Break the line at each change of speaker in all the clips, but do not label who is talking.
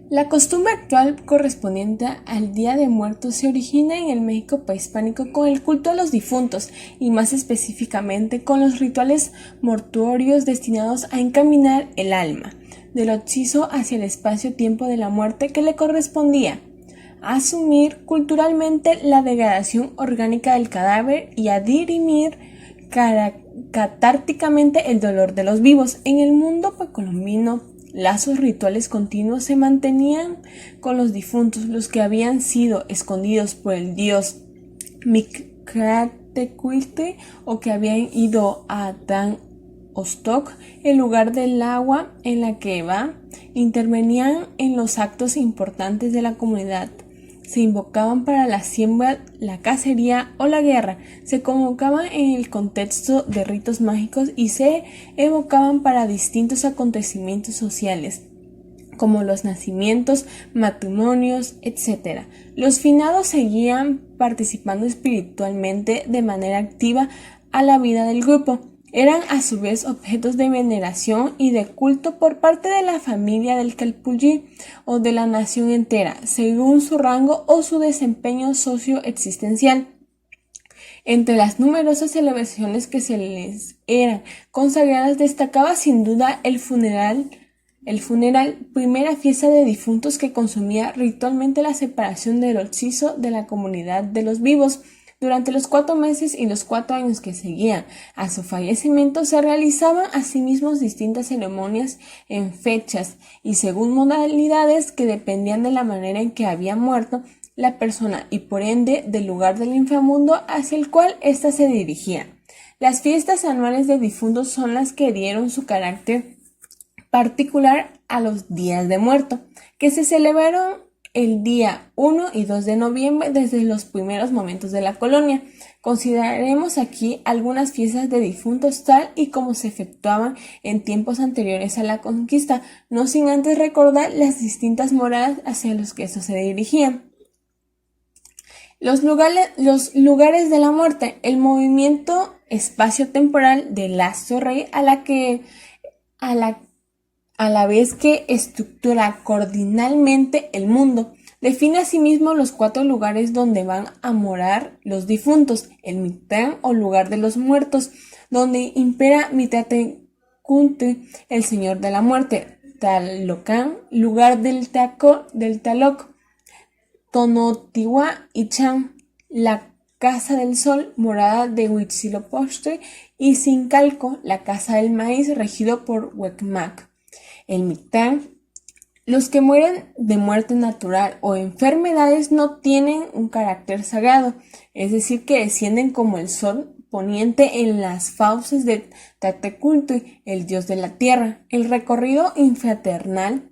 La costumbre actual correspondiente al Día de Muertos se origina en el México prehispánico con el culto a los difuntos y más específicamente con los rituales mortuorios destinados a encaminar el alma del occiso hacia el espacio-tiempo de la muerte que le correspondía, asumir culturalmente la degradación orgánica del cadáver y a dirimir catárticamente el dolor de los vivos. En el mundo precolombino, lazos rituales continuos se mantenían con los difuntos, los que habían sido escondidos por el dios Mictlantecuhtli o que habían ido a Dan Ostok, el lugar del agua en la que va, intervenían en los actos importantes de la comunidad. Se invocaban para la siembra, la cacería o la guerra, se convocaban en el contexto de ritos mágicos y se evocaban para distintos acontecimientos sociales, como los nacimientos, matrimonios, etc. Los finados seguían participando espiritualmente de manera activa a la vida del grupo. Eran a su vez objetos de veneración y de culto por parte de la familia del Calpulli o de la nación entera, según su rango o su desempeño socioexistencial. Entre las numerosas celebraciones que se les eran consagradas destacaba sin duda el funeral, primera fiesta de difuntos que consumía ritualmente la separación del occiso de la comunidad de los vivos. Durante los 4 meses y los 4 años que seguían a su fallecimiento se realizaban asimismo distintas ceremonias en fechas y según modalidades que dependían de la manera en que había muerto la persona y por ende del lugar del inframundo hacia el cual ésta se dirigía. Las fiestas anuales de difuntos son las que dieron su carácter particular a los días de muerto, que se celebraron el día 1 y 2 de noviembre desde los primeros momentos de la colonia. Consideraremos aquí algunas fiestas de difuntos tal y como se efectuaban en tiempos anteriores a la conquista, no sin antes recordar las distintas moradas hacia los que estos se dirigían. Los lugares de la muerte, el movimiento espacio-temporal del astro rey a la vez que estructura coordinalmente el mundo. Define asimismo los 4 lugares donde van a morar los difuntos: el Mictlán o lugar de los muertos, donde impera Mictlantecuhtli, el señor de la muerte; Tlalocán, lugar del Tlaloc; Tonotihuacán, la casa del sol, morada de Huitzilopochtli; y Zincalco, la casa del maíz, regido por Huecmac. El Mictlán. Los que mueren de muerte natural o enfermedades no tienen un carácter sagrado, es decir, que descienden como el sol poniente en las fauces de Tlactecuhtli, el dios de la tierra. El recorrido intraterrenal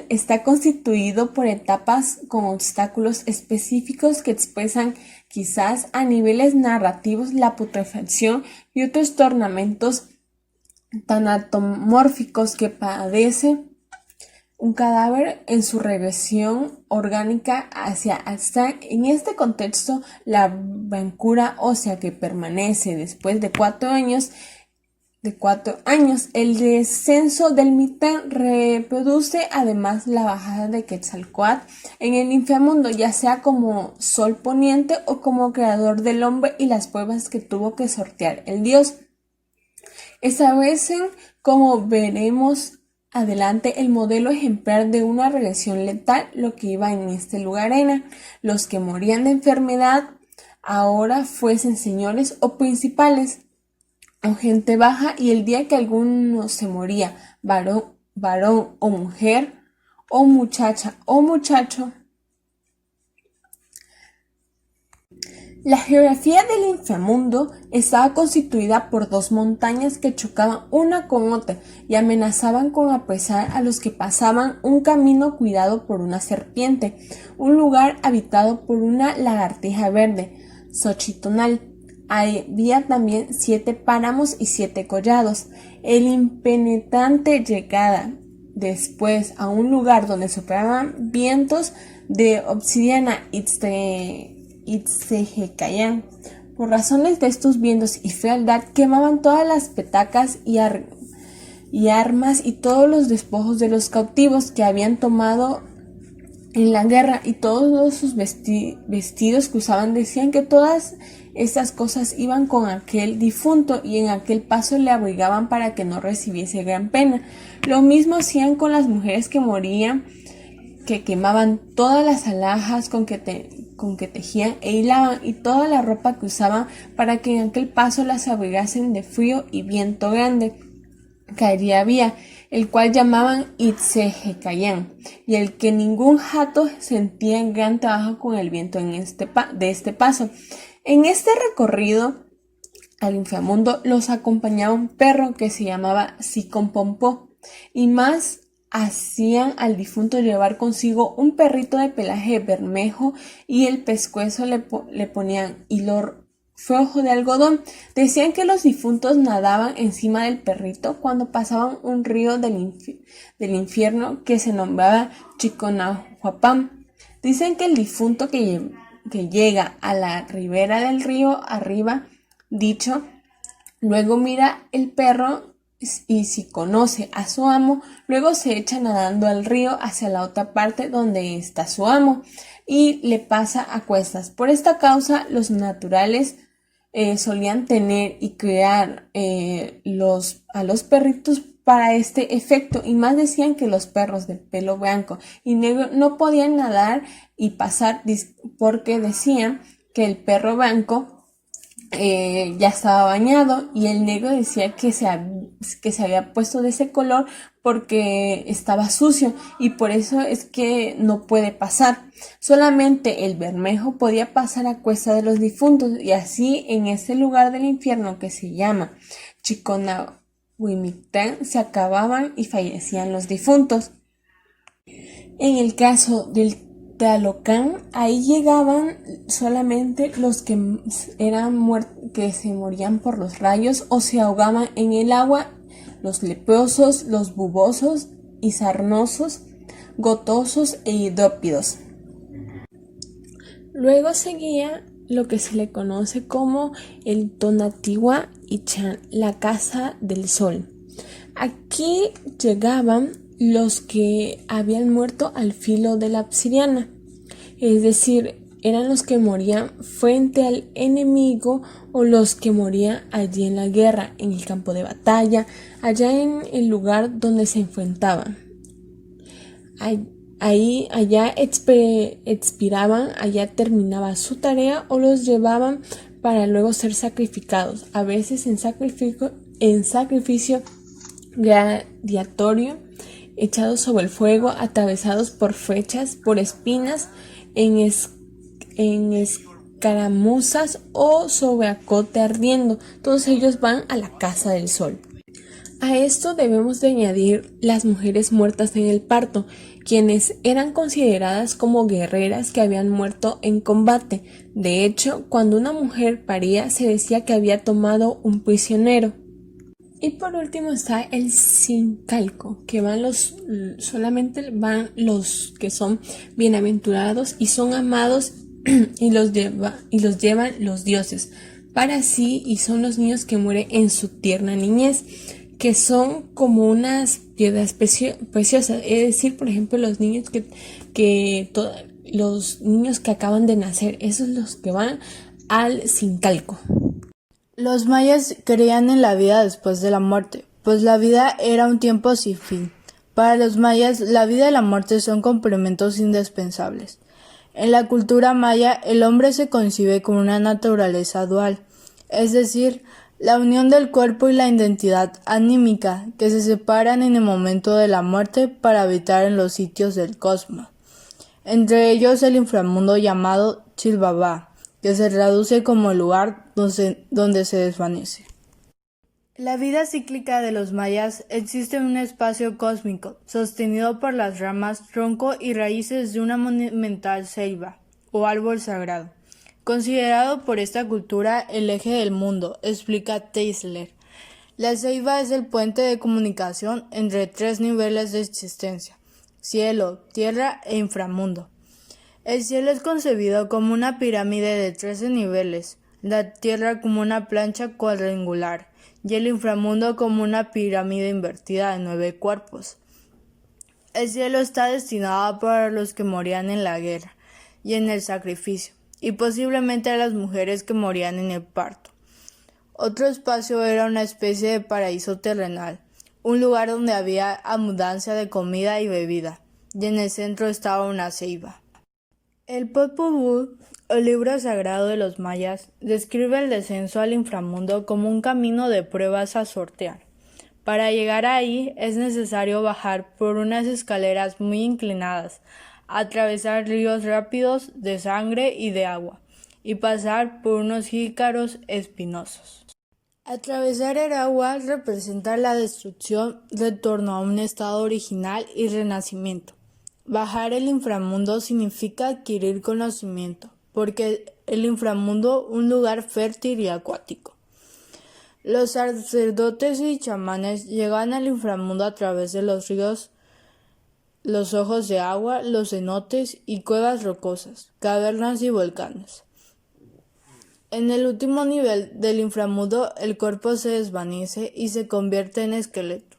está constituido por etapas con obstáculos específicos que expresan quizás a niveles narrativos la putrefacción y otros tornamentos tanatomórficos que padece un cadáver en su regresión orgánica hacia astral. En este contexto, la blancura ósea que permanece después de 4 años, el descenso del Mictlán reproduce además la bajada de Quetzalcóatl en el inframundo, ya sea como sol poniente o como creador del hombre y las pruebas que tuvo que sortear el dios. Establecen, como veremos adelante, el modelo ejemplar de una regresión letal, lo que iba en este lugar era: los que morían de enfermedad, ahora fuesen señores o principales, o gente baja, y el día que alguno se moría, varón o mujer, o muchacha o muchacho. La geografía del inframundo estaba constituida por 2 montañas que chocaban una con otra y amenazaban con apresar a los que pasaban un camino cuidado por una serpiente, un lugar habitado por una lagartija verde, Xochitonal. Había también 7 páramos y 7 collados. El impenetrante llegada después a un lugar donde soplaban vientos de obsidiana Itzehecayán. Por razones de estos vientos y fealdad, quemaban todas las petacas y y armas y todos los despojos de los cautivos que habían tomado en la guerra, y todos sus vestidos que usaban. Decían que todas estas cosas iban con aquel difunto, y en aquel paso le abrigaban para que no recibiese gran pena. Lo mismo hacían con las mujeres que morían, que quemaban todas las alhajas con que tejían e hilaban, y toda la ropa que usaban, para que en aquel paso las abrigasen de frío y viento grande que había, el cual llamaban Itzehecayán, y el que ningún jato sentía en gran trabajo con el viento de este paso. En este recorrido al inframundo los acompañaba un perro que se llamaba Siconpompó, y más hacían al difunto llevar consigo un perrito de pelaje bermejo, y el pescuezo le ponían hilo flojo de algodón. Decían que los difuntos nadaban encima del perrito cuando pasaban un río del infierno que se nombraba Chiconahuapam. Dicen que el difunto que llega a la ribera del río arriba dicho, luego mira el perro, y si conoce a su amo, luego se echa nadando al río hacia la otra parte donde está su amo, y le pasa a cuestas. Por esta causa los naturales solían tener y criar a los perritos para este efecto, y más decían que los perros de pelo blanco y negro no podían nadar y pasar, porque decían que el perro blanco ya estaba bañado, y el negro decía que se había puesto de ese color porque estaba sucio, y por eso es que no puede pasar. Solamente el bermejo podía pasar a cuesta de los difuntos, y así en ese lugar del infierno que se llama Chiconahuimictán se acababan y fallecían los difuntos. En el caso del Tealocán, ahí llegaban solamente los que que se morían por los rayos o se ahogaban en el agua, los leprosos, los bubosos y sarnosos, gotosos e hidrópidos. Luego seguía lo que se le conoce como el Tonatiuh Ichan, la casa del sol. Aquí llegaban los que habían muerto al filo de la obsidiana, es decir, eran los que morían frente al enemigo, o los que morían allí en la guerra, en el campo de batalla, allá en el lugar donde se enfrentaban. Allá expiraban, allá terminaba su tarea, o los llevaban para luego ser sacrificados, a veces en sacrificio gladiatorio, echados sobre el fuego, atravesados por flechas, por espinas, en escaramuzas o sobre acote ardiendo. Todos ellos van a la casa del sol. A esto debemos de añadir las mujeres muertas en el parto, quienes eran consideradas como guerreras que habían muerto en combate. De hecho, cuando una mujer paría, se decía que había tomado un prisionero. Y por último está el sincalco, que solamente van los que son bienaventurados y son amados y los llevan los dioses para sí, y son los niños que mueren en su tierna niñez, que son como unas piedras preciosas, es decir, por ejemplo, los niños los niños que acaban de nacer, esos los que van al sincalco.
Los mayas creían en la vida después de la muerte, pues la vida era un tiempo sin fin. Para los mayas, la vida y la muerte son complementos indispensables. En la cultura maya, el hombre se concibe como una naturaleza dual, es decir, la unión del cuerpo y la identidad anímica, que se separan en el momento de la muerte para habitar en los sitios del cosmos. Entre ellos el inframundo llamado Chilbaba, que se traduce como el lugar donde se desvanece. La vida cíclica de los mayas existe en un espacio cósmico, sostenido por las ramas, tronco y raíces de una monumental ceiba, o árbol sagrado, considerado por esta cultura el eje del mundo, explica Teisler. La ceiba es el puente de comunicación entre tres niveles de existencia: cielo, tierra e inframundo. El cielo es concebido como una pirámide de 13 niveles, la tierra como una plancha cuadrangular, y el inframundo como una pirámide invertida de 9 cuerpos. El cielo está destinado para los que morían en la guerra y en el sacrificio, y posiblemente a las mujeres que morían en el parto. Otro espacio era una especie de paraíso terrenal, un lugar donde había abundancia de comida y bebida, y en el centro estaba una ceiba. El Popol Vuh, el libro sagrado de los mayas, describe el descenso al inframundo como un camino de pruebas a sortear. Para llegar ahí es necesario bajar por unas escaleras muy inclinadas, atravesar ríos rápidos de sangre y de agua, y pasar por unos jícaros espinosos. Atravesar el agua representa la destrucción, retorno a un estado original y renacimiento. Bajar el inframundo significa adquirir conocimiento, porque el inframundo es un lugar fértil y acuático. Los sacerdotes y chamanes llegan al inframundo a través de los ríos, los ojos de agua, los cenotes y cuevas rocosas, cavernas y volcanes. En el último nivel del inframundo, el cuerpo se desvanece y se convierte en esqueleto.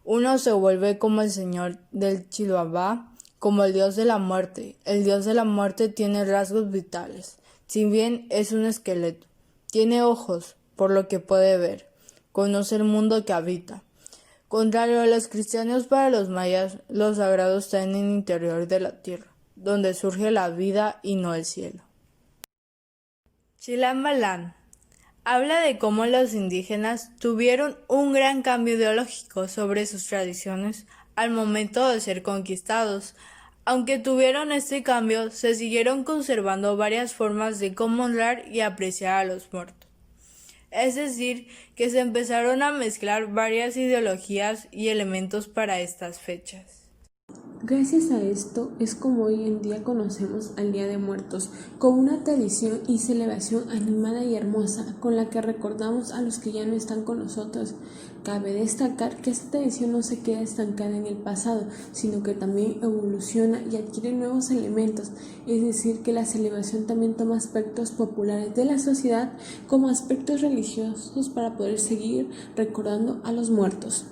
Uno se vuelve como el señor del Chiluabá, como el dios de la muerte. El dios de la muerte tiene rasgos vitales, si bien es un esqueleto. Tiene ojos, por lo que puede ver. Conoce el mundo que habita. Contrario a los cristianos, para los mayas, lo sagrado está en el interior de la tierra, donde surge la vida y no el cielo. Chilam Balam habla de cómo los indígenas tuvieron un gran cambio ideológico sobre sus tradiciones al momento de ser conquistados. Aunque tuvieron este cambio, se siguieron conservando varias formas de cómo honrar y apreciar a los muertos. Es decir, que se empezaron a mezclar varias ideologías y elementos para estas fechas.
Gracias a esto es como hoy en día conocemos al Día de Muertos, como una tradición y celebración animada y hermosa con la que recordamos a los que ya no están con nosotros. Cabe destacar que esta tradición no se queda estancada en el pasado, sino que también evoluciona y adquiere nuevos elementos, es decir, que la celebración también toma aspectos populares de la sociedad como aspectos religiosos para poder seguir recordando a los muertos.